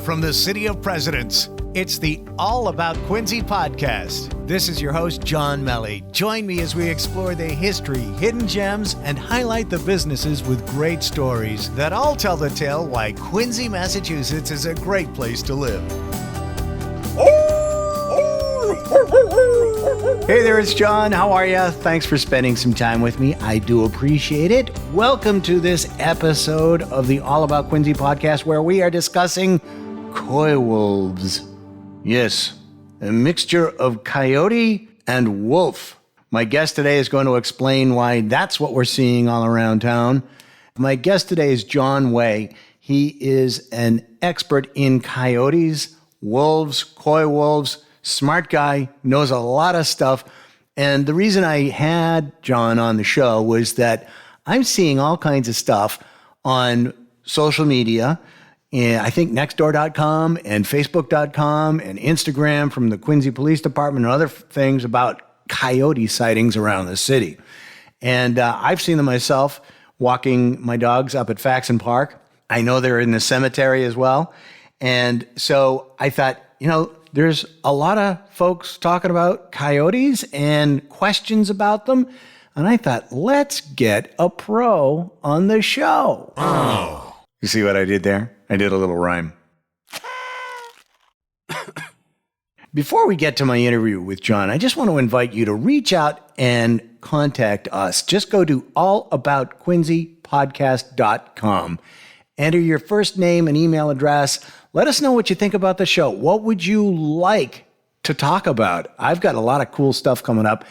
from the City of Presidents. It's the All About Quincy Podcast. This is your host, John Melley. Join me as we explore the history, hidden gems, and highlight the businesses with great stories that all tell the tale why Quincy, Massachusetts is a great place to live. Hey there, it's John. How are you? Thanks for spending some time with me. I do appreciate it. Welcome to this episode of the All About Quincy Podcast, where we are discussing CoyWolves. Yes, a mixture of coyote and wolf. My guest today is going to explain why that's what we're seeing all around town. My guest today is John Way. He is an expert in coyotes, wolves, coy wolves, smart guy, knows a lot of stuff. And the reason I had John on the show was that I'm seeing all kinds of stuff on social media. I think nextdoor.com and facebook.com and Instagram from the Quincy Police Department and other things about coyote sightings around the city. And I've seen them myself walking my dogs up at Faxon Park. I know they're in the cemetery as well. And so I thought, there's a lot of folks talking about coyotes and questions about them. And I thought, let's get a pro on the show. Oh. You see what I did there? I did a little rhyme. Before we get to my interview with John, I just want to invite you to reach out and contact us. Just go to allaboutquincypodcast.com. Enter your first name and email address. Let us know what you think about the show. What would you like to talk about? I've got a lot of cool stuff coming up.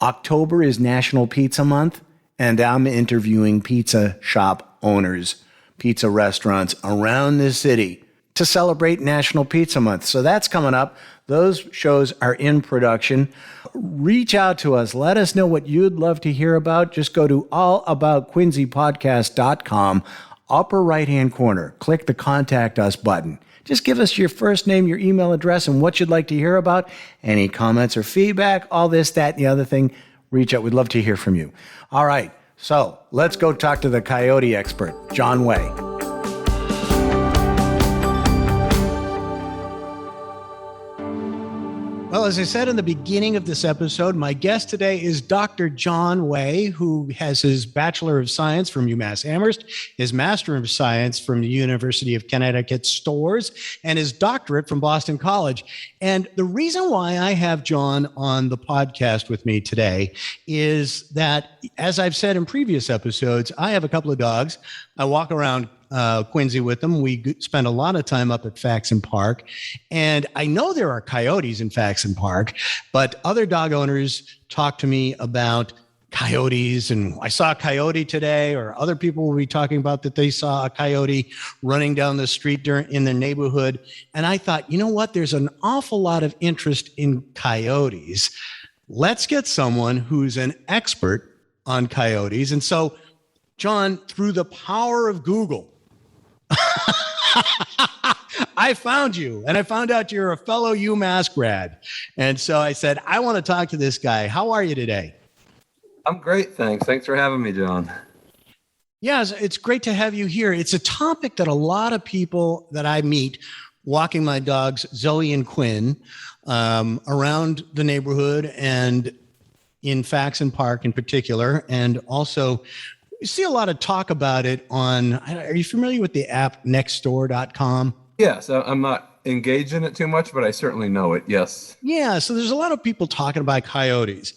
October is National Pizza Month, and I'm interviewing pizza shop owners, pizza restaurants around the city to celebrate National Pizza Month. So that's coming up. Those shows are in production. Reach out to us. Let us know what you'd love to hear about. Just go to allaboutquincypodcast.com. Upper right-hand corner, click the Contact Us button. Just give us your first name, your email address, and what you'd like to hear about. Any comments or feedback, all this, that, and the other thing, reach out. We'd love to hear from you. All right, so let's go talk to the coyote expert, John Way. Well, as I said in the beginning of this episode, my guest today is Dr. John Way, who has his Bachelor of Science from UMass Amherst, his Master of Science from the University of Connecticut Storrs, and his doctorate from Boston College. And the reason why I have John on the podcast with me today is that, as I've said in previous episodes, I have a couple of dogs. I walk around Quincy with them. We spend a lot of time up at Faxon Park, and I know there are coyotes in Faxon Park, but other dog owners talk to me about coyotes, and I saw a coyote today, or other people will be talking about that they saw a coyote running down the street in their neighborhood. And I thought, you know what? There's an awful lot of interest in coyotes. Let's get someone who's an expert on coyotes. And so, John, through the power of Google, I found you, and I found out you're a fellow UMass grad. And so I said, I want to talk to this guy. How are you today? I'm great, thanks. Thanks for having me, John. Yes, it's great to have you here. It's a topic that a lot of people that I meet walking my dogs, Zoe and Quinn, around the neighborhood and in Faxon Park in particular, and also you see a lot of talk about it on, are you familiar with the app nextdoor.com? Yes, I'm not engaged in it too much, but I certainly know it, yes. Yeah, so there's a lot of people talking about coyotes.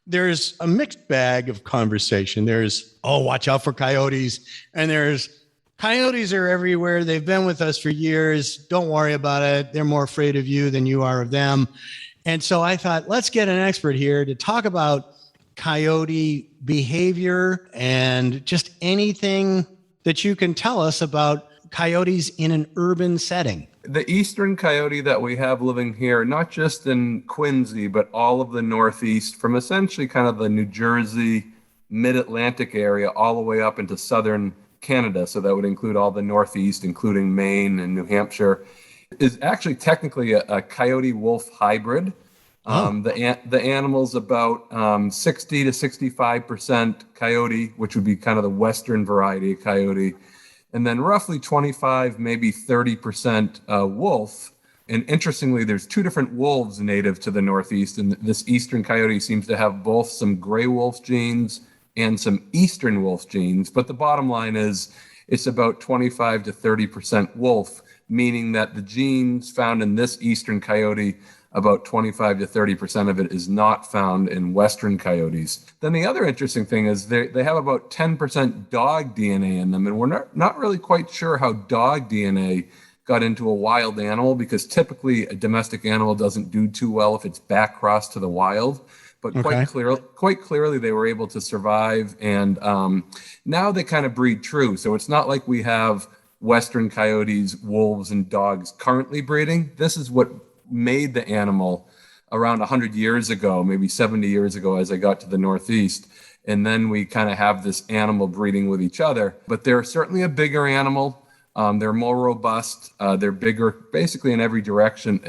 There's a mixed bag of conversation. There's, watch out for coyotes. And there's, coyotes are everywhere. They've been with us for years. Don't worry about it. They're more afraid of you than you are of them. And so I thought, let's get an expert here to talk about coyote behavior and just anything that you can tell us about coyotes in an urban setting. The eastern coyote that we have living here, not just in Quincy, but all of the Northeast, from essentially kind of the New Jersey, mid-Atlantic area, all the way up into southern Canada. So that would include all the Northeast, including Maine and New Hampshire, is actually technically a coyote wolf hybrid. The animal's about 60 to 65% coyote, which would be kind of the western variety of coyote, and then roughly 25, maybe 30% wolf. And interestingly, there's two different wolves native to the Northeast, and this eastern coyote seems to have both some gray wolf genes and some eastern wolf genes. But the bottom line is it's about 25 to 30% wolf, meaning that the genes found in this eastern coyote, about 25 to 30% of it is not found in western coyotes. Then the other interesting thing is they have about 10% dog DNA in them, and we're not really quite sure how dog DNA got into a wild animal, because typically a domestic animal doesn't do too well if it's back crossed to the wild. But quite clearly they were able to survive, and now they kind of breed true. So it's not like we have western coyotes, wolves, and dogs currently breeding. This is what made the animal around 100 years ago, maybe 70 years ago, as I got to the Northeast. And then we kind of have this animal breeding with each other. But they're certainly a bigger animal. They're more robust. They're bigger, basically in every dimension,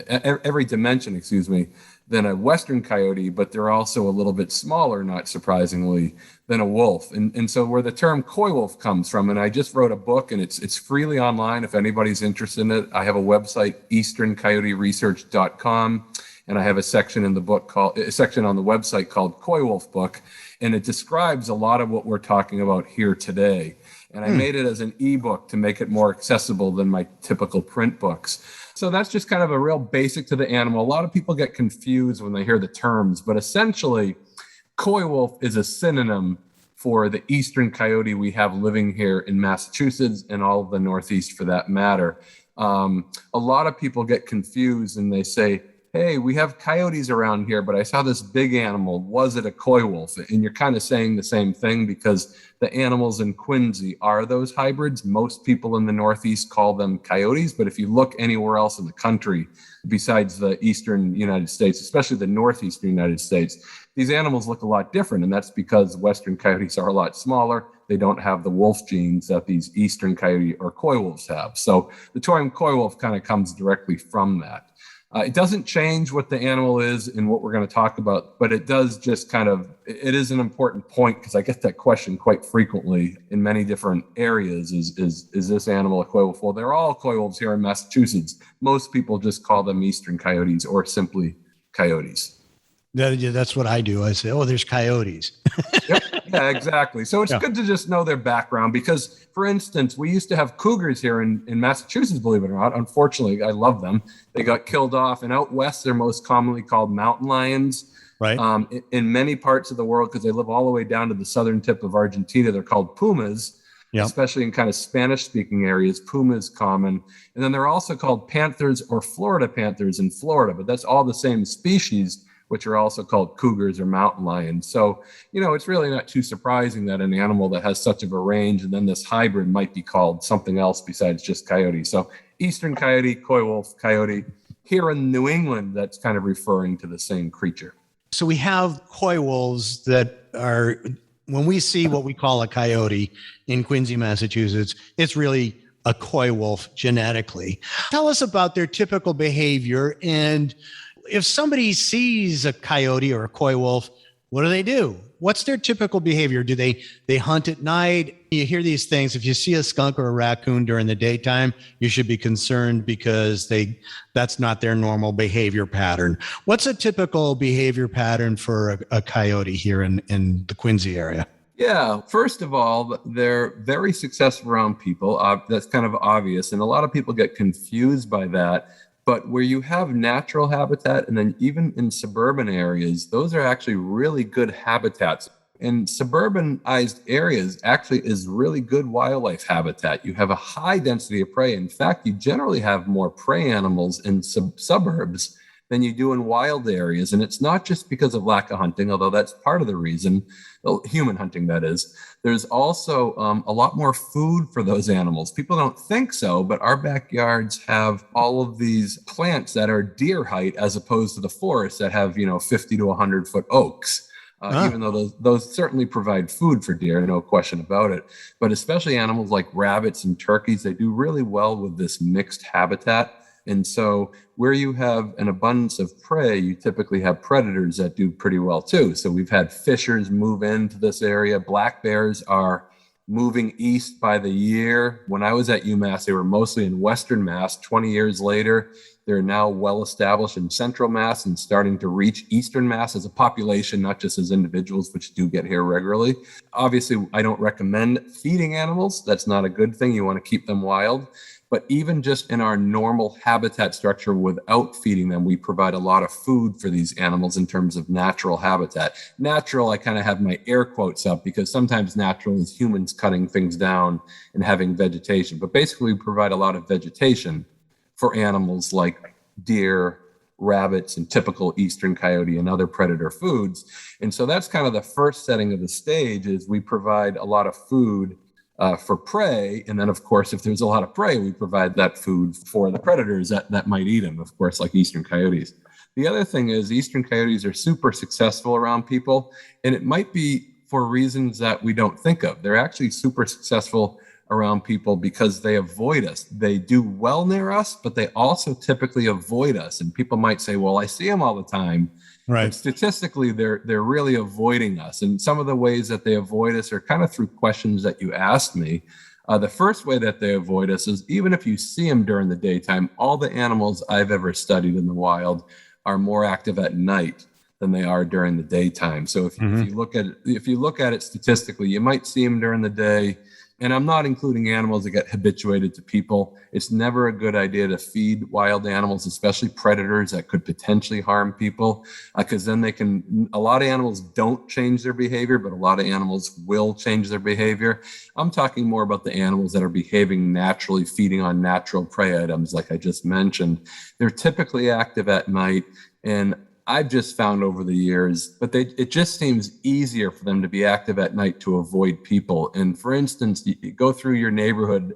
than a western coyote, but they're also a little bit smaller, not surprisingly, than a wolf. And so where the term coy wolf comes from, and I just wrote a book, and it's freely online if anybody's interested in it. I have a website, easterncoyoteresearch.com, and I have a section on the website called Coy Wolf Book, and it describes a lot of what we're talking about here today. And I made it as an ebook to make it more accessible than my typical print books. So that's just kind of a real basic to the animal. A lot of people get confused when they hear the terms, but essentially, coy wolf is a synonym for the eastern coyote we have living here in Massachusetts and all of the Northeast for that matter. A lot of people get confused and they say, hey, we have coyotes around here, but I saw this big animal. Was it a coy wolf? And you're kind of saying the same thing, because the animals in Quincy are those hybrids. Most people in the Northeast call them coyotes, but if you look anywhere else in the country, besides the eastern United States, especially the northeastern United States, these animals look a lot different. And that's because western coyotes are a lot smaller. They don't have the wolf genes that these eastern coyote or coy wolves have. So the term coy wolf kind of comes directly from that. It doesn't change what the animal is and what we're going to talk about, but it does just it is an important point, because I get that question quite frequently in many different areas. Is this animal a coy wolf? Well, they're all coy wolves here in Massachusetts. Most people just call them eastern coyotes or simply coyotes. That's what I do. I say, oh, there's coyotes. Yep. Yeah, exactly. So it's good to just know their background, because, for instance, we used to have cougars here in Massachusetts, believe it or not. Unfortunately, I love them. They got killed off. And out west, they're most commonly called mountain lions. Right. In many parts of the world, because they live all the way down to the southern tip of Argentina, they're called pumas. Yep. Especially in kind of Spanish-speaking areas, puma is common. And then they're also called panthers or Florida panthers in Florida, but that's all the same species, which are also called cougars or mountain lions. So, it's really not too surprising that an animal that has such of a range, and then this hybrid, might be called something else besides just coyote. So eastern coyote, coy wolf, coyote. Here in New England, that's kind of referring to the same creature. So we have coy wolves that are, when we see what we call a coyote in Quincy, Massachusetts, it's really a coy wolf genetically. Tell us about their typical behavior, and if somebody sees a coyote or a coy wolf, what do? What's their typical behavior? Do they hunt at night? You hear these things. If you see a skunk or a raccoon during the daytime, you should be concerned, because that's not their normal behavior pattern. What's a typical behavior pattern for a coyote here in the Quincy area? Yeah, first of all, they're very successful around people. That's kind of obvious. And a lot of people get confused by that. But where you have natural habitat, and then even in suburban areas, those are actually really good habitats. In suburbanized areas actually is really good wildlife habitat. You have a high density of prey. In fact, you generally have more prey animals in suburbs than you do in wild areas. And it's not just because of lack of hunting, although that's part of the reason, human hunting, that is. There's also a lot more food for those animals. People don't think so, but our backyards have all of these plants that are deer height, as opposed to the forests that have, 50 to 100 foot oaks. Even though those certainly provide food for deer, no question about it. But especially animals like rabbits and turkeys, they do really well with this mixed habitat. And so where you have an abundance of prey, you typically have predators that do pretty well too. So we've had fishers move into this area. Black bears are moving east by the year. When I was at UMass, they were mostly in Western Mass. 20 years later, they're now well established in Central Mass and starting to reach Eastern Mass as a population, not just as individuals, which do get here regularly. Obviously, I don't recommend feeding animals. That's not a good thing. You want to keep them wild. But even just in our normal habitat structure without feeding them, we provide a lot of food for these animals in terms of natural habitat. Natural, I kind of have my air quotes up because sometimes natural is humans cutting things down and having vegetation. But basically, we provide a lot of vegetation for animals like deer, rabbits, and typical eastern coyote and other predator foods. And so that's kind of the first setting of the stage is we provide a lot of food for prey. And then, of course, if there's a lot of prey, we provide that food for the predators that might eat them, of course, like eastern coyotes. The other thing is eastern coyotes are super successful around people, and it might be for reasons that we don't think of. They're actually super successful around people because they avoid us. They do well near us, but they also typically avoid us. And people might say, well, I see them all the time. Right. But statistically, they're really avoiding us. And some of the ways that they avoid us are kind of through questions that you asked me. The first way that they avoid us is even if you see them during the daytime, all the animals I've ever studied in the wild are more active at night than they are during the daytime. So if you look at it statistically, you might see them during the day. And I'm not including animals that get habituated to people. It's never a good idea to feed wild animals, especially predators that could potentially harm people, because then a lot of animals don't change their behavior, but a lot of animals will change their behavior. I'm talking more about the animals that are behaving naturally, feeding on natural prey items, like I just mentioned. They're typically active at night, and I've just found over the years, but it just seems easier for them to be active at night to avoid people. And for instance, you go through your neighborhood,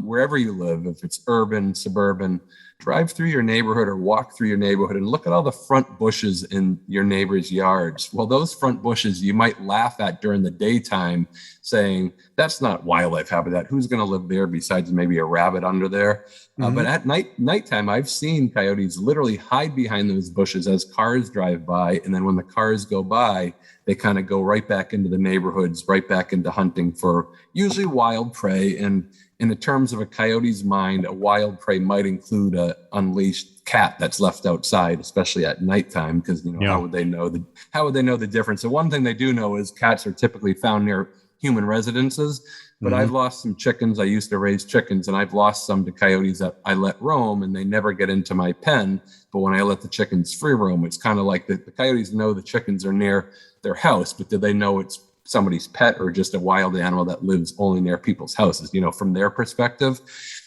wherever you live, if it's urban, suburban, drive through your neighborhood or walk through your neighborhood and look at all the front bushes in your neighbor's yards. Well, those front bushes you might laugh at during the daytime saying, that's not wildlife habitat. Who's going to live there besides maybe a rabbit under there? But at nighttime, I've seen coyotes literally hide behind those bushes as cars drive by. And then when the cars go by, they kind of go right back into the neighborhoods, right back into hunting for usually wild prey. And in the terms of a coyote's mind, a wild prey might include a unleashed cat that's left outside, especially at nighttime, because how would they know the difference? So one thing they do know is cats are typically found near human residences. But I've lost some chickens. I used to raise chickens, and I've lost some to coyotes that I let roam, and they never get into my pen. But when I let the chickens free roam, it's kind of like the coyotes know the chickens are near their house, but do they know it's somebody's pet or just a wild animal that lives only near people's houses, from their perspective.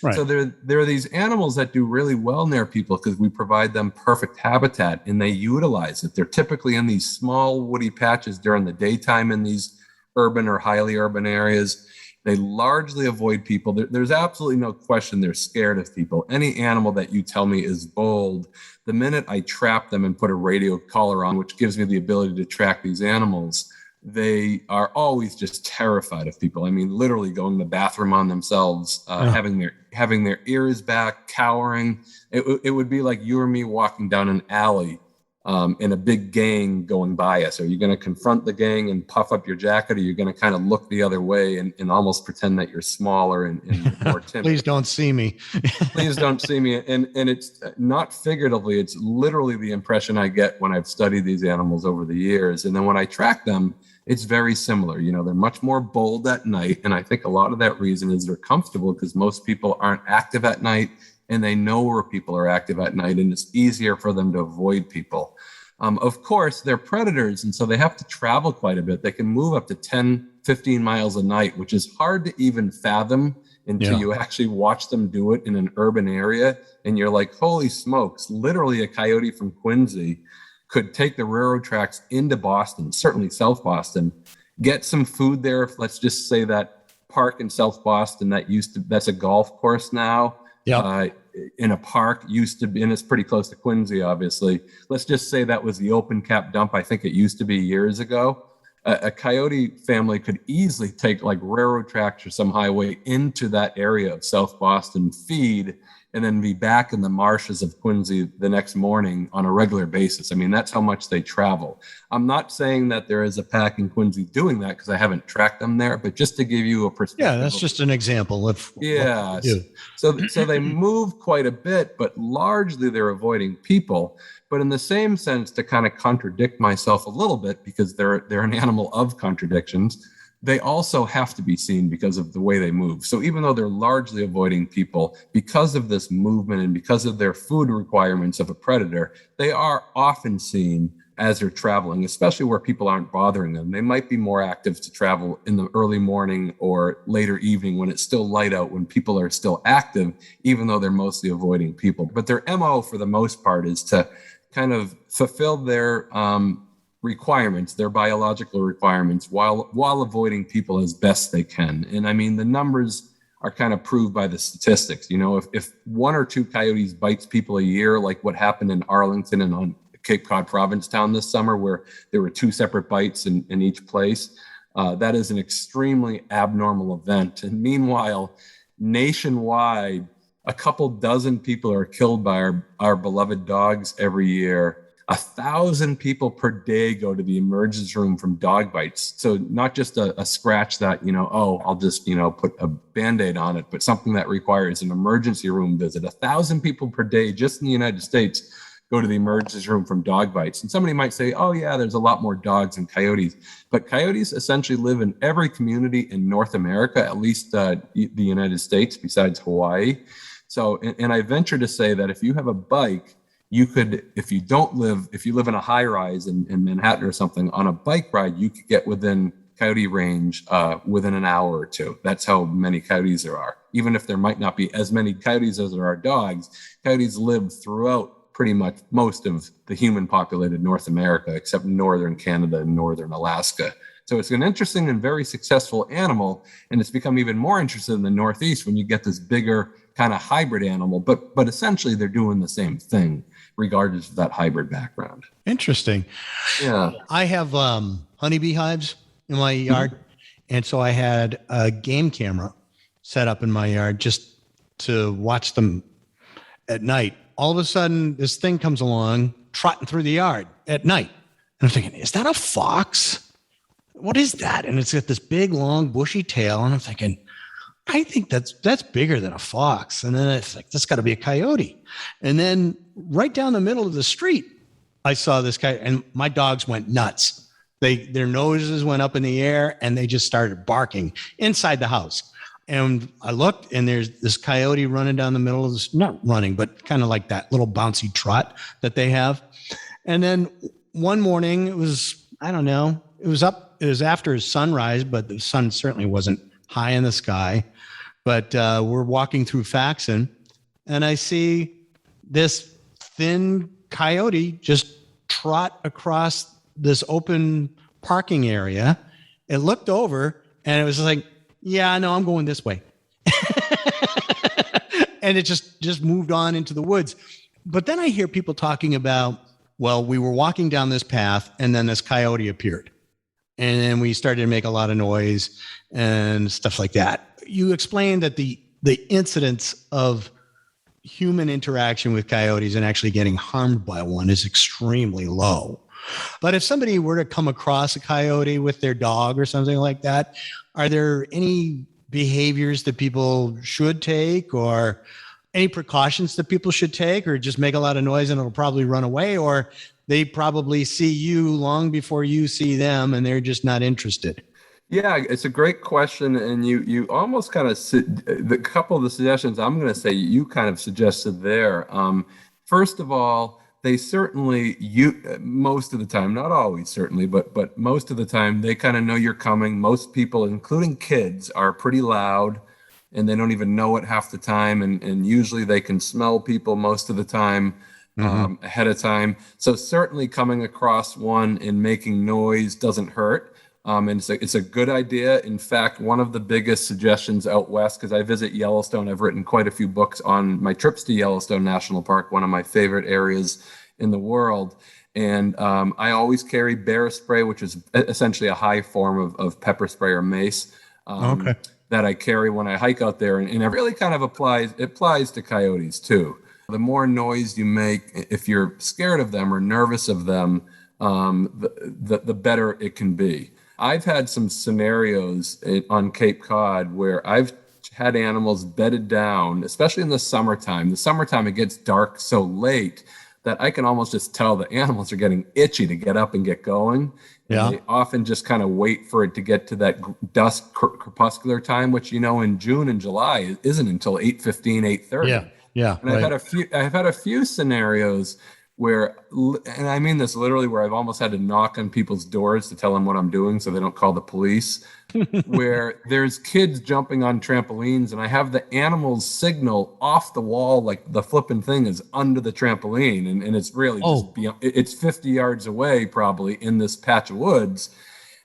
Right. So there are these animals that do really well near people because we provide them perfect habitat and they utilize it. They're typically in these small woody patches during the daytime in these urban or highly urban areas. They largely avoid people. There's absolutely no question they're scared of people. Any animal that you tell me is bold, the minute I trap them and put a radio collar on, which gives me the ability to track these animals, they are always just terrified of people. I mean, literally going to the bathroom on themselves, having their ears back, cowering. It would be like you or me walking down an alley and a big gang going by us. Are you going to confront the gang and puff up your jacket, or are you going to kind of look the other way and almost pretend that you're smaller and more timid? Please don't see me. Please don't see me. And it's not figuratively, it's literally the impression I get when I've studied these animals over the years. And then when I track them, it's very similar. They're much more bold at night. And I think a lot of that reason is they're comfortable because most people aren't active at night and they know where people are active at night, and it's easier for them to avoid people. Of course, they're predators, and so they have to travel quite a bit. They can move up to 10, 15 miles a night, which is hard to even fathom until you actually watch them do it in an urban area. And you're like, holy smokes, literally a coyote from Quincy could take the railroad tracks into Boston, certainly South Boston, get some food there. Let's just say that park in South Boston that's a golf course now. In a park used to be, and it's pretty close to Quincy, obviously. Let's just say that was the open cap dump. I think it used to be years ago. A coyote family could easily take like railroad tracks or some highway into that area of South Boston, feed, and then be back in the marshes of Quincy the next morning on a regular basis. I mean, that's how much they travel. I'm not saying that there is a pack in Quincy doing that because I haven't tracked them there, but just to give you a perspective. Yeah, that's just an example of what they do. So they move quite a bit, but largely they're avoiding people. But in the same sense, to kind of contradict myself a little bit, because they're an animal of contradictions, they also have to be seen because of the way they move. So even though they're largely avoiding people, because of this movement and because of their food requirements of a predator, they are often seen as they're traveling, especially where people aren't bothering them. They might be more active to travel in the early morning or later evening when it's still light out, when people are still active, even though they're mostly avoiding people. But their MO for the most part is to kind of fulfill their requirements, their biological requirements, while avoiding people as best they can. And I mean, the numbers are kind of proved by the statistics. You know, if one or two coyotes bites people a year, like what happened in Arlington and on Cape Cod Provincetown this summer, where there were two separate bites in each place, that is an extremely abnormal event. And meanwhile, nationwide, a couple dozen people are killed by our beloved dogs every year. 1,000 people per day go to the emergency room from dog bites. So not just a scratch that, I'll just, put a Band-Aid on it, but something that requires an emergency room visit. 1,000 people per day just in the United States go to the emergency room from dog bites. And somebody might say, oh yeah, there's a lot more dogs than coyotes. But coyotes essentially live in every community in North America, at least the United States, besides Hawaii. So, and I venture to say that if you have a bike, you could, if you live in a high rise in Manhattan or something, on a bike ride, you could get within coyote range within an hour or two. That's how many coyotes there are. Even if there might not be as many coyotes as there are dogs, coyotes live throughout pretty much most of the human populated North America, except northern Canada and northern Alaska. So it's an interesting and very successful animal, and it's become even more interesting in the Northeast when you get this bigger kind of hybrid animal, but essentially they're doing the same thing regardless of that hybrid background. Interesting. Yeah. I have honeybee hives in my yard, and so I had a game camera set up in my yard just to watch them at night. All of a sudden, this thing comes along trotting through the yard at night. And I'm thinking, is that a fox? What is that? And it's got this big, long, bushy tail. And I'm thinking, I think that's bigger than a fox. And then it's like, that's got to be a coyote. And then right down the middle of the street, I saw this guy, and my dogs went nuts. Their noses went up in the air, and they just started barking inside the house. And I looked, and there's this coyote running down the middle of this, not running, but kind of like that little bouncy trot that they have. And then one morning, it was, I don't know, it was after sunrise, but the sun certainly wasn't high in the sky. But we're walking through Faxon, and I see this thin coyote just trot across this open parking area. It looked over, and it was like, yeah, no, I'm going this way. And it just moved on into the woods. But then I hear people talking about, well, we were walking down this path, and then this coyote appeared. And then we started to make a lot of noise and stuff like that. You explained that the incidence of human interaction with coyotes and actually getting harmed by one is extremely low. But if somebody were to come across a coyote with their dog or something like that, are there any behaviors that people should take, or any precautions that people should take, or just make a lot of noise and it'll probably run away, or they probably see you long before you see them and they're just not interested? Yeah, it's a great question, and you almost kind of the couple of the suggestions I'm going to say you kind of suggested there. First of all, they certainly most of the time, not always certainly, but most of the time they kind of know you're coming. Most people, including kids, are pretty loud, and they don't even know it half the time, and usually they can smell people most of the time. Ahead of time. So certainly coming across one and making noise doesn't hurt. And it's a good idea. In fact, one of the biggest suggestions out west, because I visit Yellowstone, I've written quite a few books on my trips to Yellowstone National Park, one of my favorite areas in the world. And I always carry bear spray, which is essentially a high form of pepper spray or mace. Okay. that I carry when I hike out there. And it really kind of applies to coyotes too. The more noise you make, if you're scared of them or nervous of them, the better it can be. I've had some scenarios on Cape Cod where I've had animals bedded down, especially in the summertime. The summertime, it gets dark so late that I can almost just tell the animals are getting itchy to get up and get going. And they often just kind of wait for it to get to that dusk crepuscular time, which, in June and July isn't until 8:15, 8:30. Yeah. And I've had a few scenarios where, and I mean this literally, where I've almost had to knock on people's doors to tell them what I'm doing so they don't call the police, where there's kids jumping on trampolines and I have the animals signal off the wall, like the flipping thing is under the trampoline, and it's really just beyond, it's 50 yards away probably in this patch of woods.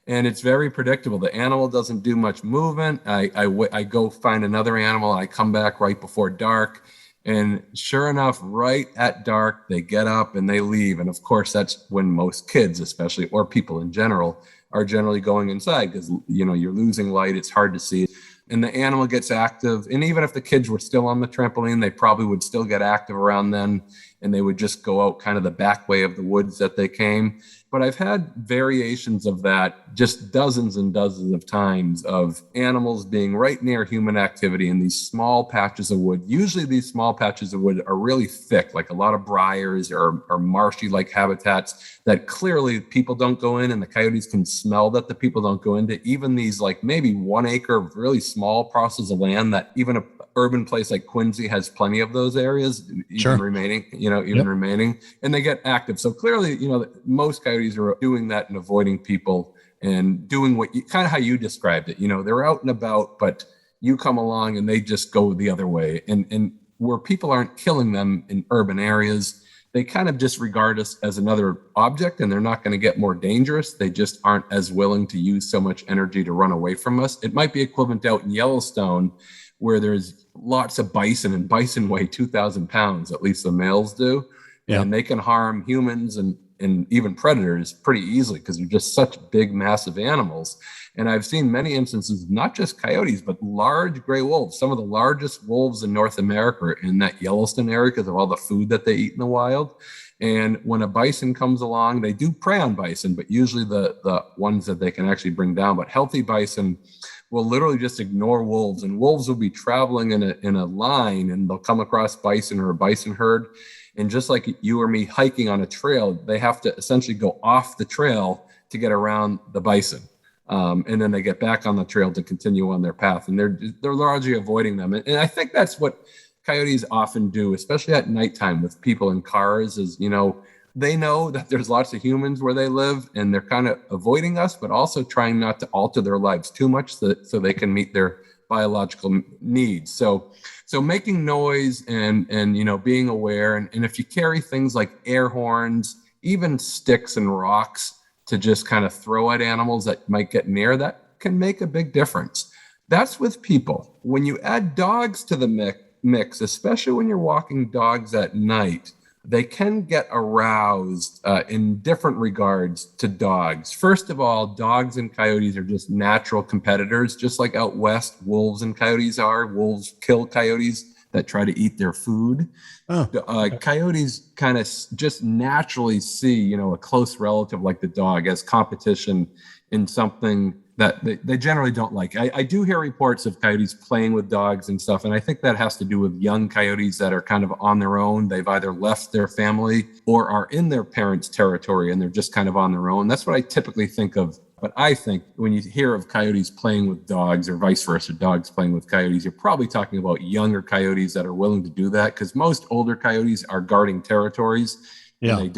And it's very predictable. The animal doesn't do much movement. I go find another animal. I come back right before dark. And sure enough, right at dark, they get up and they leave. And of course, that's when most kids, especially, or people in general, are generally going inside because, you're losing light. It's hard to see. And the animal gets active. And even if the kids were still on the trampoline, they probably would still get active around then. And they would just go out kind of the back way of the woods that they came. But I've had variations of that just dozens and dozens of times, of animals being right near human activity in these small patches of wood. Usually these small patches of wood are really thick, like a lot of briars or marshy like habitats that clearly people don't go in, and the coyotes can smell that the people don't go into. Even these like maybe 1 acre of really small parcels of land that even a urban place like Quincy has plenty of those areas, remaining, remaining, and they get active. So clearly, most coyotes are doing that and avoiding people and doing kind of how you described it. They're out and about, but you come along and they just go the other way. And where people aren't killing them in urban areas, they kind of just regard us as another object, and they're not going to get more dangerous. They just aren't as willing to use so much energy to run away from us. It might be equivalent out in Yellowstone, where there's lots of bison, and bison weigh 2,000 pounds, at least the males do. Yeah. And they can harm humans and even predators pretty easily because they're just such big, massive animals. And I've seen many instances, not just coyotes, but large gray wolves. Some of the largest wolves in North America are in that Yellowstone area because of all the food that they eat in the wild. And when a bison comes along, they do prey on bison, but usually the ones that they can actually bring down. But healthy bison will literally just ignore wolves, and wolves will be traveling in a line, and they'll come across bison or a bison herd. And just like you or me hiking on a trail, they have to essentially go off the trail to get around the bison. And then they get back on the trail to continue on their path, and they're largely avoiding them. And I think that's what coyotes often do, especially at nighttime with people in cars, is, they know that there's lots of humans where they live, and they're kind of avoiding us, but also trying not to alter their lives too much so they can meet their biological needs. So making noise and being aware. And if you carry things like air horns, even sticks and rocks to just kind of throw at animals that might get near, that can make a big difference. That's with people. When you add dogs to the mix, especially when you're walking dogs at night, they can get aroused in different regards to dogs. First of all, dogs and coyotes are just natural competitors, just like out west, wolves and coyotes are. Wolves kill coyotes that try to eat their food. Coyotes kind of just naturally see, a close relative like the dog as competition in something that they generally don't like. I do hear reports of coyotes playing with dogs and stuff, and I think that has to do with young coyotes that are kind of on their own. They've either left their family or are in their parents' territory, and they're just kind of on their own. That's what I typically think of. But I think when you hear of coyotes playing with dogs, or vice versa, dogs playing with coyotes, you're probably talking about younger coyotes that are willing to do that, because most older coyotes are guarding territories. Yeah. And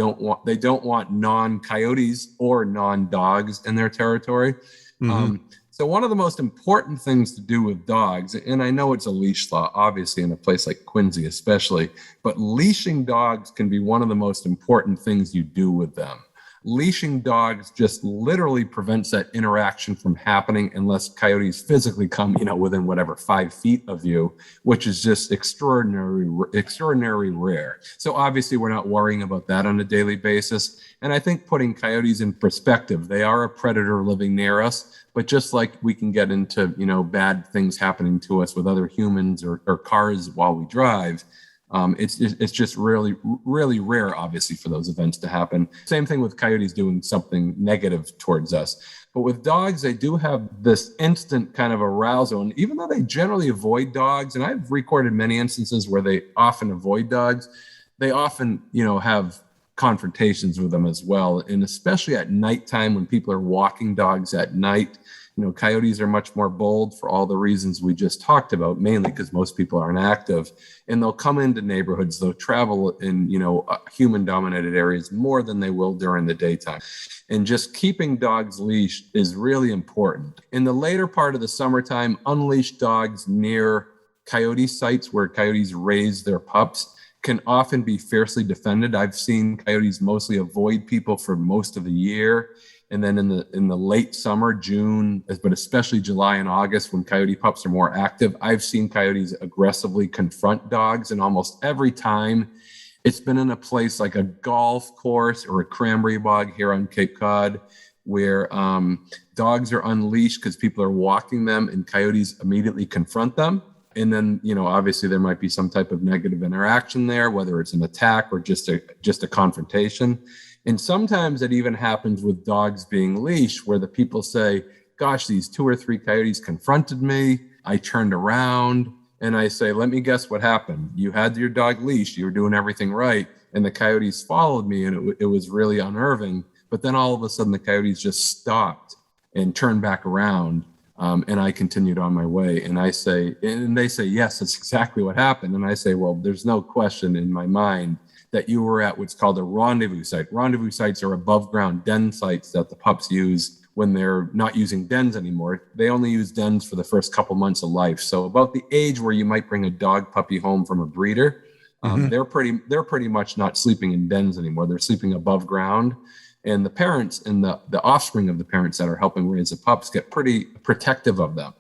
they don't want non-coyotes or non-dogs in their territory. Mm-hmm. So one of the most important things to do with dogs, and I know it's a leash law, obviously in a place like Quincy especially, but leashing dogs can be one of the most important things you do with them. leashing dogs just literally prevents that interaction from happening unless coyotes physically come, within whatever 5 feet of you, which is just extraordinarily rare. So obviously we're not worrying about that on a daily basis. And I think putting coyotes in perspective, they are a predator living near us, but just like we can get into, bad things happening to us with other humans or cars while we drive, it's just really, really rare, obviously, for those events to happen. Same thing with coyotes doing something negative towards us. But with dogs, they do have this instant kind of arousal. And even though they generally avoid dogs, and I've recorded many instances where they often avoid dogs, they often, have confrontations with them as well. And especially at nighttime when people are walking dogs at night, coyotes are much more bold for all the reasons we just talked about, mainly because most people aren't active. And they'll come into neighborhoods, they'll travel in, human-dominated areas more than they will during the daytime. And just keeping dogs leashed is really important. In the later part of the summertime, unleashed dogs near coyote sites where coyotes raise their pups can often be fiercely defended. I've seen coyotes mostly avoid people for most of the year. And then in the late summer, June, but especially July and August, when coyote pups are more active, I've seen coyotes aggressively confront dogs. And almost every time it's been in a place like a golf course or a cranberry bog here on Cape Cod, where dogs are unleashed because people are walking them and coyotes immediately confront them. And then, obviously there might be some type of negative interaction there, whether it's an attack or just a confrontation. And sometimes it even happens with dogs being leashed, where the people say, gosh, these 2 or 3 coyotes confronted me. I turned around and I say, let me guess what happened. You had your dog leashed. You were doing everything right. And the coyotes followed me, and it was really unnerving. But then all of a sudden the coyotes just stopped and turned back around. And I continued on my way. And they say, yes, that's exactly what happened. And I say, well, there's no question in my mind that you were at what's called a rendezvous site. Rendezvous sites are above ground den sites that the pups use when they're not using dens anymore. They only use dens for the first couple months of life. So about the age where you might bring a dog puppy home from a breeder, they're pretty much not sleeping in dens anymore. They're sleeping above ground. And the parents and the offspring of the parents that are helping raise the pups get pretty protective of them.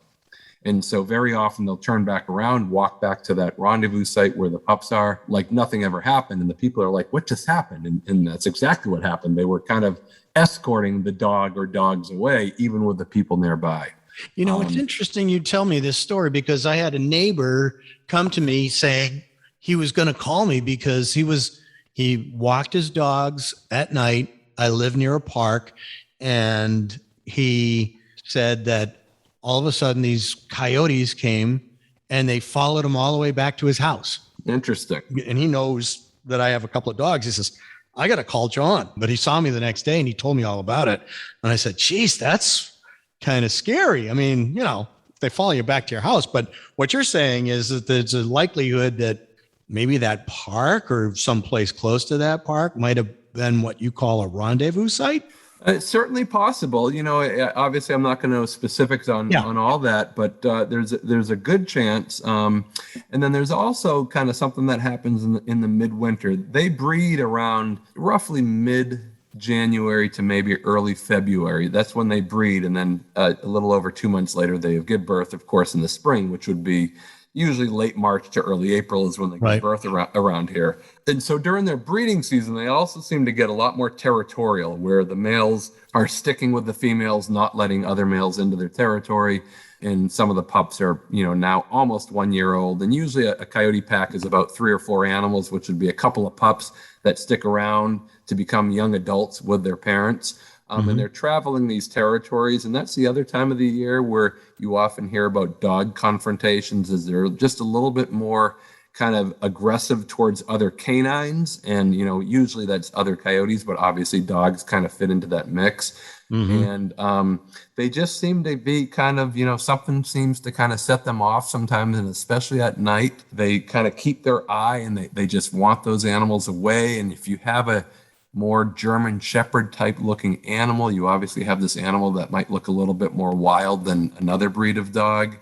And so very often they'll turn back around, walk back to that rendezvous site where the pups are, like nothing ever happened. And the people are like, what just happened? And that's exactly what happened. They were kind of escorting the dog or dogs away, even with the people nearby. It's interesting you tell me this story, because I had a neighbor come to me saying he was going to call me because he walked his dogs at night. I live near a park, and he said that all of a sudden these coyotes came and they followed him all the way back to his house. Interesting. And he knows that I have a couple of dogs. He says, I got to call John. But he saw me the next day and he told me all about it. And I said, geez, that's kind of scary. I mean, they follow you back to your house. But what you're saying is that there's a likelihood that maybe that park or someplace close to that park might have been what you call a rendezvous site. It's certainly possible. Obviously I'm not going to know specifics on all that, but there's a good chance. And then there's also kind of something that happens in the midwinter. They breed around roughly mid-January to maybe early February. That's when they breed. And then a little over 2 months later, they give birth, of course, in the spring, which would be usually late March to early April is when they give birth around here. And so during their breeding season, they also seem to get a lot more territorial, where the males are sticking with the females, not letting other males into their territory. And some of the pups are, now almost 1 year old. And usually a coyote pack is about 3 or 4 animals, which would be a couple of pups that stick around to become young adults with their parents. And they're traveling these territories. And that's the other time of the year where you often hear about dog confrontations, is they're just a little bit more kind of aggressive towards other canines. And, usually that's other coyotes, but obviously dogs kind of fit into that mix. And they just seem to be kind of, something seems to kind of set them off sometimes. And especially at night, they kind of keep their eye and they just want those animals away. And if you have a more German Shepherd type looking animal, you obviously have this animal that might look a little bit more wild than another breed of dog.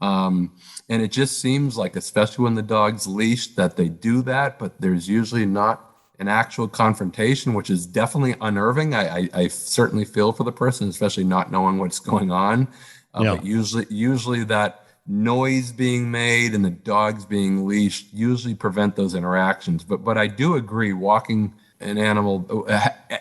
And it just seems like, especially when the dog's leashed, that they do that, but there's usually not an actual confrontation, which is definitely unnerving. I certainly feel for the person, especially not knowing what's going on. But usually that noise being made and the dogs being leashed usually prevent those interactions. But I do agree, walking an animal,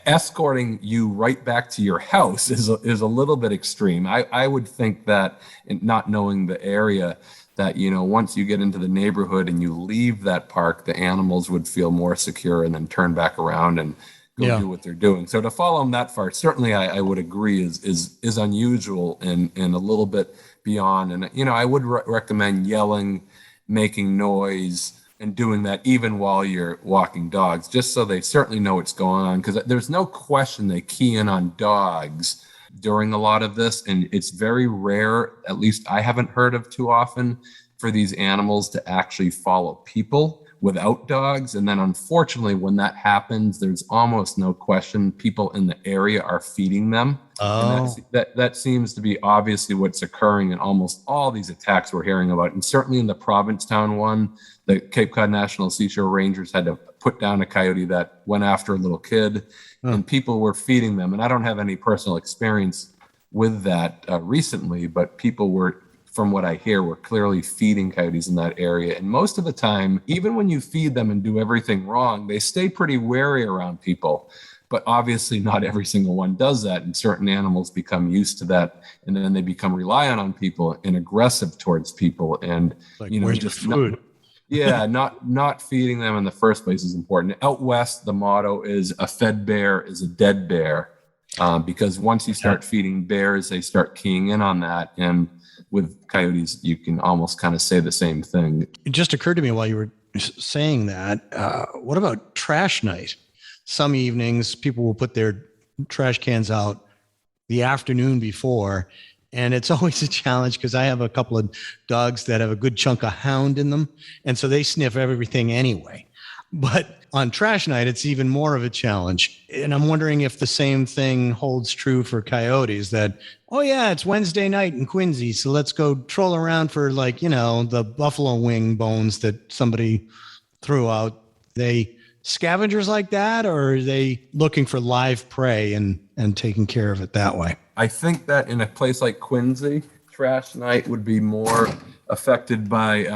escorting you right back to your house is a little bit extreme. I would think that, not knowing the area, that, once you get into the neighborhood and you leave that park, the animals would feel more secure and then turn back around and go do what they're doing. So to follow them that far, certainly I would agree is unusual and a little bit beyond. And, I would recommend yelling, making noise, and doing that even while you're walking dogs, just so they certainly know what's going on. Because there's no question they key in on dogs during a lot of this. And it's very rare, at least I haven't heard of too often, for these animals to actually follow people without dogs. And then unfortunately, when that happens, there's almost no question people in the area are feeding them. Oh. And that seems to be obviously what's occurring in almost all these attacks we're hearing about. And certainly in the Provincetown one, the Cape Cod National Seashore Rangers had to put down a coyote that went after a little kid, and people were feeding them. And I don't have any personal experience with that recently, but people were, from what I hear, we're clearly feeding coyotes in that area. And most of the time, even when you feed them and do everything wrong, they stay pretty wary around people. But obviously not every single one does that. And certain animals become used to that. And then they become reliant on people and aggressive towards people. And, like, where's just food? Not feeding them in the first place is important. Out west, the motto is a fed bear is a dead bear. Because once you start feeding bears, they start keying in on that. And with coyotes, you can almost kind of say the same thing. It just occurred to me while you were saying that, what about trash night? Some evenings, people will put their trash cans out the afternoon before, and it's always a challenge because I have a couple of dogs that have a good chunk of hound in them, and so they sniff everything anyway. But on trash night, it's even more of a challenge. And I'm wondering if the same thing holds true for coyotes, that, oh yeah, it's Wednesday night in Quincy, so let's go troll around for, like, the buffalo wing bones that somebody threw out. They scavengers like that, or are they looking for live prey and taking care of it that way? I think that in a place like Quincy, trash night would be more affected by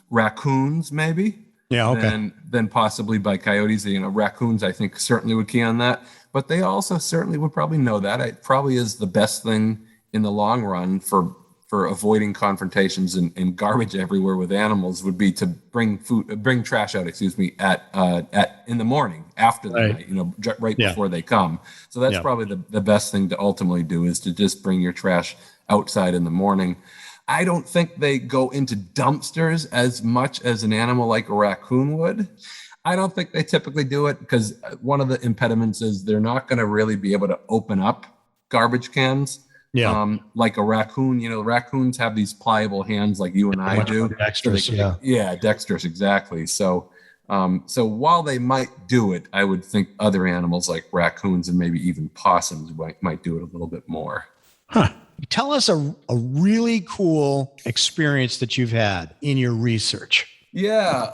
raccoons, maybe. Yeah, okay. Than possibly by coyotes. Raccoons, I think, certainly would key on that. But they also certainly would probably know that. It probably is the best thing in the long run for avoiding confrontations and garbage everywhere with animals would be to bring trash out, at in the morning after the night, right before they come. So that's probably the best thing to ultimately do, is to just bring your trash outside in the morning. I don't think they go into dumpsters as much as an animal like a raccoon would. I don't think they typically do it because one of the impediments is they're not going to really be able to open up garbage cans. Yeah. Like a raccoon, raccoons have these pliable hands like you and I do. Dexterous, dexterous, exactly. So while they might do it, I would think other animals like raccoons and maybe even possums might do it a little bit more. Huh. Tell us a really cool experience that you've had in your research. Yeah,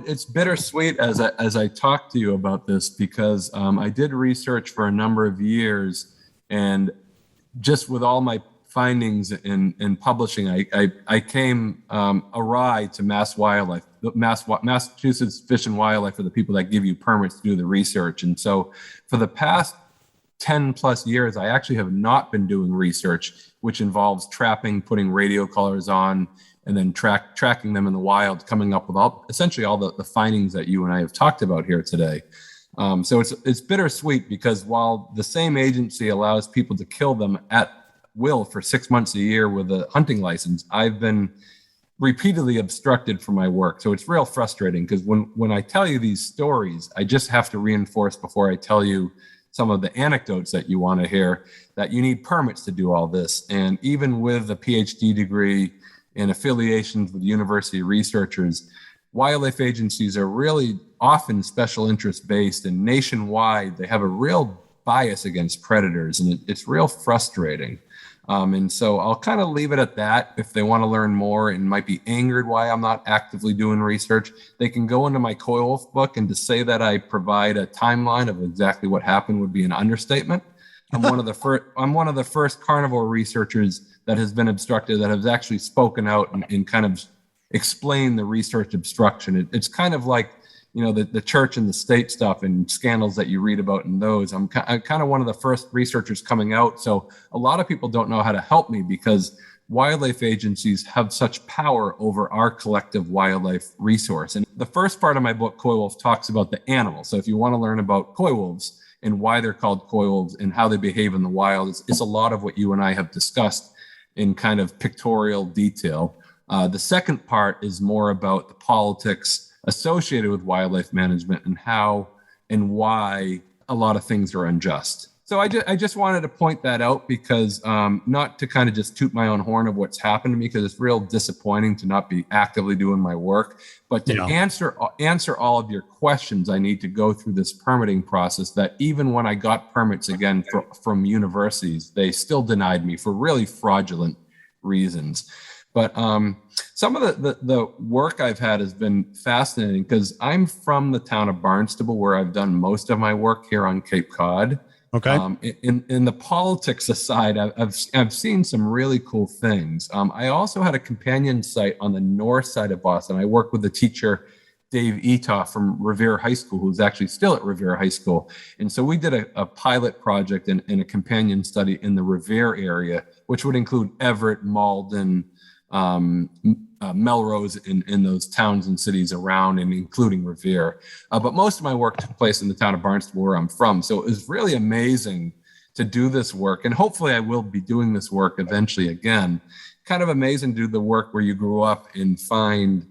it's bittersweet as I talk to you about this, because I did research for a number of years, and just with all my findings in publishing, I came awry to Massachusetts Fish and Wildlife are the people that give you permits to do the research. And so for the past 10 plus years, I actually have not been doing research, which involves trapping, putting radio collars on, and then tracking them in the wild, coming up with essentially all the findings that you and I have talked about here today. So it's bittersweet, because while the same agency allows people to kill them at will for 6 months a year with a hunting license, I've been repeatedly obstructed from my work. So it's real frustrating, because when I tell you these stories, I just have to reinforce before I tell you some of the anecdotes that you want to hear, that you need permits to do all this. And even with a PhD degree and affiliations with university researchers, wildlife agencies are really often special interest based, and nationwide, they have a real bias against predators, and it's real frustrating. And so I'll kind of leave it at that. If they want to learn more and might be angered why I'm not actively doing research, they can go into my CoyWolf book, and to say that I provide a timeline of exactly what happened would be an understatement. I'm one of the first carnivore researchers that has been obstructed, that has actually spoken out and kind of explained the research obstruction. It's kind of like, the church and the state stuff and scandals that you read about in those. I'm kind of one of the first researchers coming out. So a lot of people don't know how to help me because wildlife agencies have such power over our collective wildlife resource. And the first part of my book, CoyWolf, talks about the animal. So if you want to learn about coy wolves and why they're called coy wolves and how they behave in the wild, it's a lot of what you and I have discussed in kind of pictorial detail. The second part is more about the politics associated with wildlife management and how and why a lot of things are unjust. So I just wanted to point that out because not to kind of just toot my own horn of what's happened to me, because it's real disappointing to not be actively doing my work, but to answer all of your questions, I need to go through this permitting process that even when I got permits again from universities, they still denied me for really fraudulent reasons. But some of the work I've had has been fascinating because I'm from the town of Barnstable, where I've done most of my work here on Cape Cod. Okay. In the politics aside, I've seen some really cool things. I also had a companion site on the north side of Boston. I worked with the teacher, Dave Etoff from Revere High School, who's actually still at Revere High School. And so we did a pilot project and a companion study in the Revere area, which would include Everett, Malden, Melrose in those towns and cities around, and including Revere. But most of my work took place in the town of Barnstable, where I'm from. So it was really amazing to do this work. And hopefully I will be doing this work eventually again. Kind of amazing to do the work where you grew up and find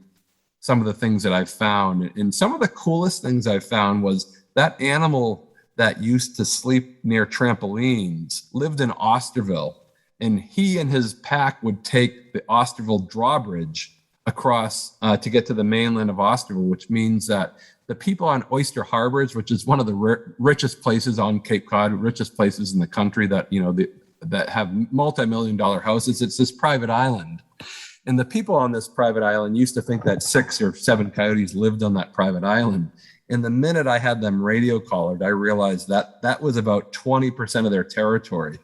some of the things that I've found. And some of the coolest things I found was that animal that used to sleep near trampolines lived in Osterville. And he and his pack would take the Osterville drawbridge across to get to the mainland of Osterville, which means that the people on Oyster Harbors, which is one of the richest places on Cape Cod, richest places in the country that, that have multi-million-dollar houses, it's this private island. And the people on this private island used to think that 6 or 7 coyotes lived on that private island. And the minute I had them radio collared, I realized that that was about 20% of their territory.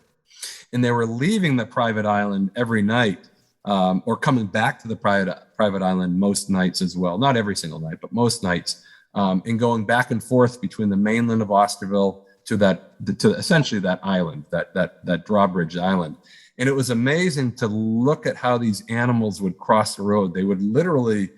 And they were leaving the private island every night, or coming back to the private island most nights as well. Not every single night, but most nights, and going back and forth between the mainland of Osterville to essentially that island, that drawbridge island. And it was amazing to look at how these animals would cross the road. They would literally,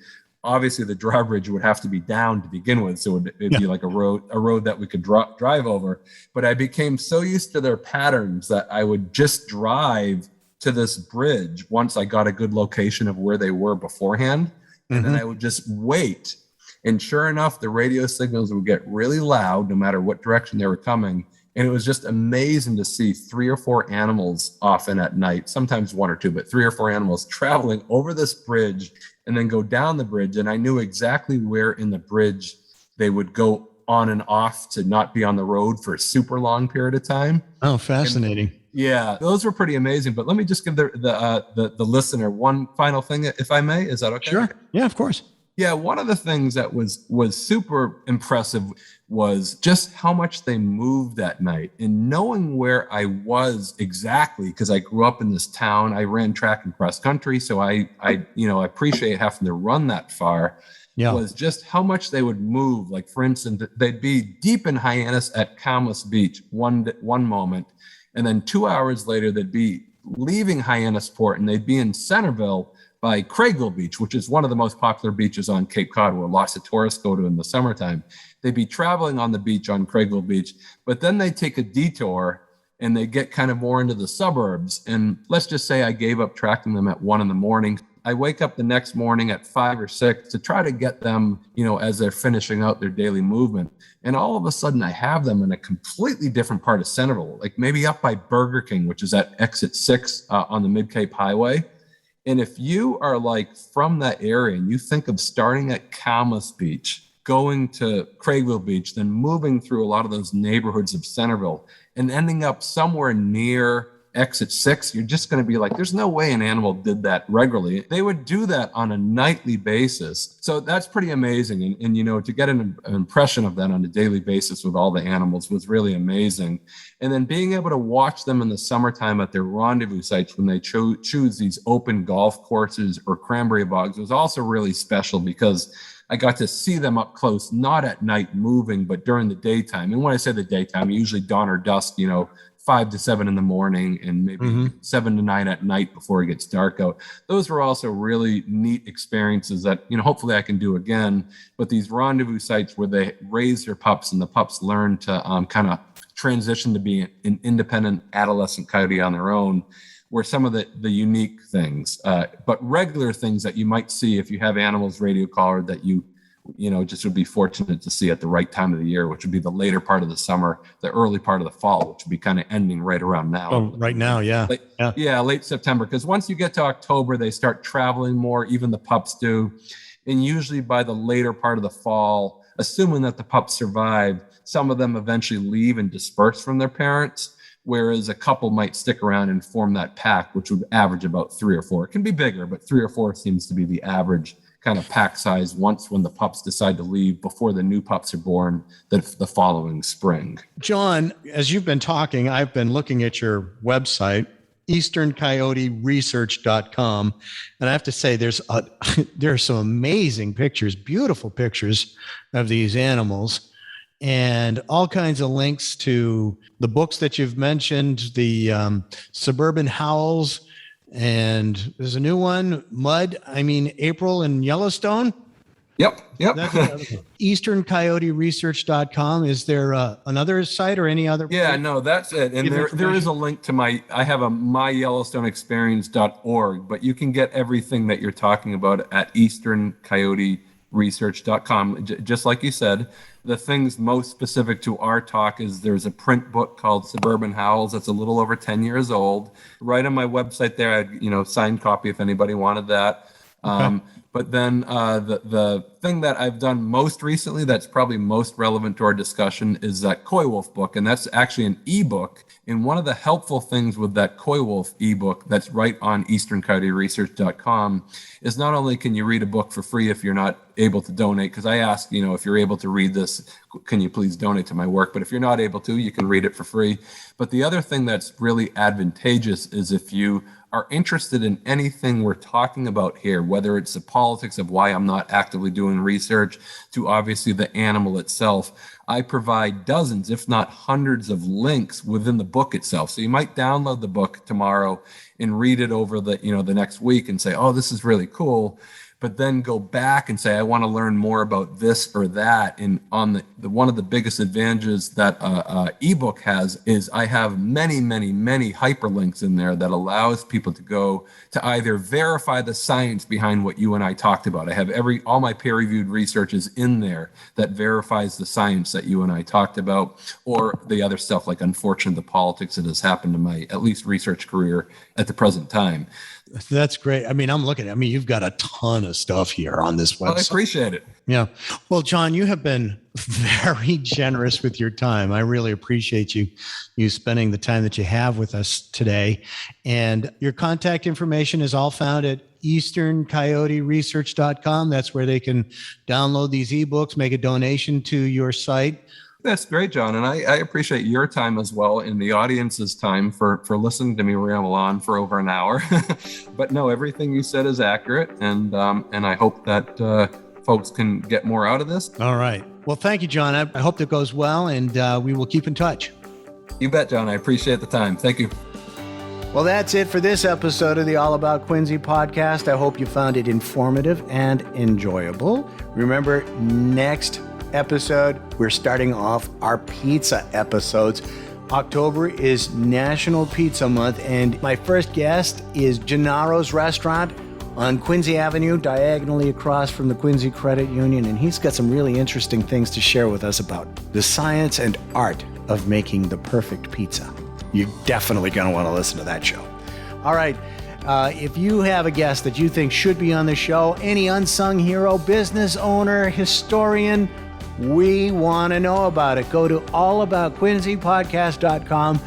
obviously the drawbridge would have to be down to begin with. So it'd be like a road that we could drive over. But I became so used to their patterns that I would just drive to this bridge once I got a good location of where they were beforehand. And then I would just wait. And sure enough, the radio signals would get really loud no matter what direction they were coming. And it was just amazing to see 3 or 4 animals often at night, sometimes 1 or 2, but 3 or 4 animals traveling over this bridge and then go down the bridge. And I knew exactly where in the bridge they would go on and off to not be on the road for a super long period of time. Oh, fascinating. Yeah, those were pretty amazing. But let me just give the listener one final thing, if I may. Is that okay? Sure. Yeah, of course. Yeah, one of the things that was super impressive was just how much they moved that night, and knowing where I was exactly, because I grew up in this town. I ran track and cross country, so I appreciate having to run that far. Yeah. Was just how much they would move. Like, for instance, they'd be deep in Hyannis at Calmus Beach one moment, and then 2 hours later they'd be leaving Hyannisport and they'd be in Centerville by Craigville Beach, which is one of the most popular beaches on Cape Cod, where lots of tourists go to in the summertime. They'd be traveling on the beach on Craigville Beach, but then they take a detour and they get kind of more into the suburbs. And let's just say I gave up tracking them at 1 a.m. I wake up the next morning at 5 or 6 to try to get them, as they're finishing out their daily movement. And all of a sudden I have them in a completely different part of Centerville, like maybe up by Burger King, which is at exit 6 on the Mid-Cape Highway. And if you are like from that area and you think of starting at Calmus Beach, going to Craigville Beach, then moving through a lot of those neighborhoods of Centerville and ending up somewhere near exit 6, you're just going to be like, there's no way an animal did that regularly. They would do that on a nightly basis. So that's pretty amazing. And to get an impression of that on a daily basis with all the animals was really amazing. And then being able to watch them in the summertime at their rendezvous sites when they choose these open golf courses or cranberry bogs was also really special, because I got to see them up close, not at night moving, but during the daytime. And when I say the daytime, usually dawn or dusk, 5 to 7 in the morning and maybe 7 to 9 at night before it gets dark out. Those were also really neat experiences that, hopefully I can do again. But these rendezvous sites where they raise their pups and the pups learn to kind of transition to be an independent adolescent coyote on their own were some of the unique things. But regular things that you might see if you have animals radio collared that you just would be fortunate to see at the right time of the year, which would be the later part of the summer, the early part of the fall, which would be kind of ending right around now. Oh, right now, yeah. Late September. Because once you get to October, they start traveling more, even the pups do. And usually by the later part of the fall, assuming that the pups survive, some of them eventually leave and disperse from their parents, whereas a couple might stick around and form that pack, which would average about 3 or 4. It can be bigger, but 3 or 4 seems to be the average kind of pack size when the pups decide to leave before the new pups are born the following spring. John, as you've been talking, I've been looking at your website, easterncoyoteresearch.com. And I have to say, there are some amazing pictures, beautiful pictures of these animals, and all kinds of links to the books that you've mentioned, the Suburban Howls, and there's a new one, April in Yellowstone. Yep. EasternCoyoteResearch.com. Is there another site or any other? Yeah, no, that's it. And there is a link to I have a myellowstoneexperience.org, but you can get everything that you're talking about at EasternCoyoteResearch.com. Just like you said, the things most specific to our talk is there's a print book called Suburban Howls that's a little over 10 years old. Right on my website there, I had, signed copy if anybody wanted that. Okay. But then the thing that I've done most recently that's probably most relevant to our discussion is that CoyWolf book, and that's actually an ebook. And one of the helpful things with that CoyWolf ebook that's right on EasternCoyoteResearch.com is not only can you read a book for free if you're not able to donate, because I ask, if you're able to read this, can you please donate to my work? But if you're not able to, you can read it for free. But the other thing that's really advantageous is if you are interested in anything we're talking about here, whether it's the politics of why I'm not actively doing research to obviously the animal itself, I provide dozens, if not hundreds of links within the book itself. So you might download the book tomorrow and read it over the next week and say, oh, this is really cool. But then go back and say, I want to learn more about this or that. And on the one of the biggest advantages that ebook has is I have many, many, many hyperlinks in there that allows people to go to either verify the science behind what you and I talked about. I have all my peer-reviewed research is in there that verifies the science that you and I talked about, or the other stuff like, unfortunately, the politics that has happened in my at least research career at the present time. That's great. I'm looking at you've got a ton of stuff here on this website. I appreciate it. Yeah. Well, John, you have been very generous with your time. I really appreciate you spending the time that you have with us today. And your contact information is all found at EasternCoyoteResearch.com. That's where they can download these ebooks, make a donation to your site. That's great, John. And I appreciate your time as well, and the audience's time for listening to me ramble on for over an hour. But no, everything you said is accurate. And I hope that folks can get more out of this. All right. Well, thank you, John. I hope that goes well, and we will keep in touch. You bet, John. I appreciate the time. Thank you. Well, that's it for this episode of the All About Quincy podcast. I hope you found it informative and enjoyable. Remember, next episode, we're starting off our pizza episodes. October is National Pizza Month, and my first guest is Gennaro's Restaurant on Quincy Avenue, diagonally across from the Quincy Credit Union, and he's got some really interesting things to share with us about the science and art of making the perfect pizza. You're definitely going to want to listen to that show. All right. If you have a guest that you think should be on the show, any unsung hero, business owner, historian, we want to know about it. Go to allaboutquincypodcast.com.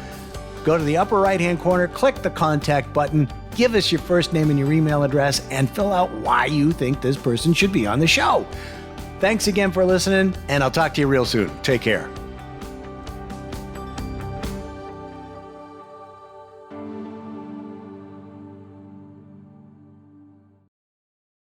Go to the upper right-hand corner, click the contact button, give us your first name and your email address, and fill out why you think this person should be on the show. Thanks again for listening, and I'll talk to you real soon. Take care.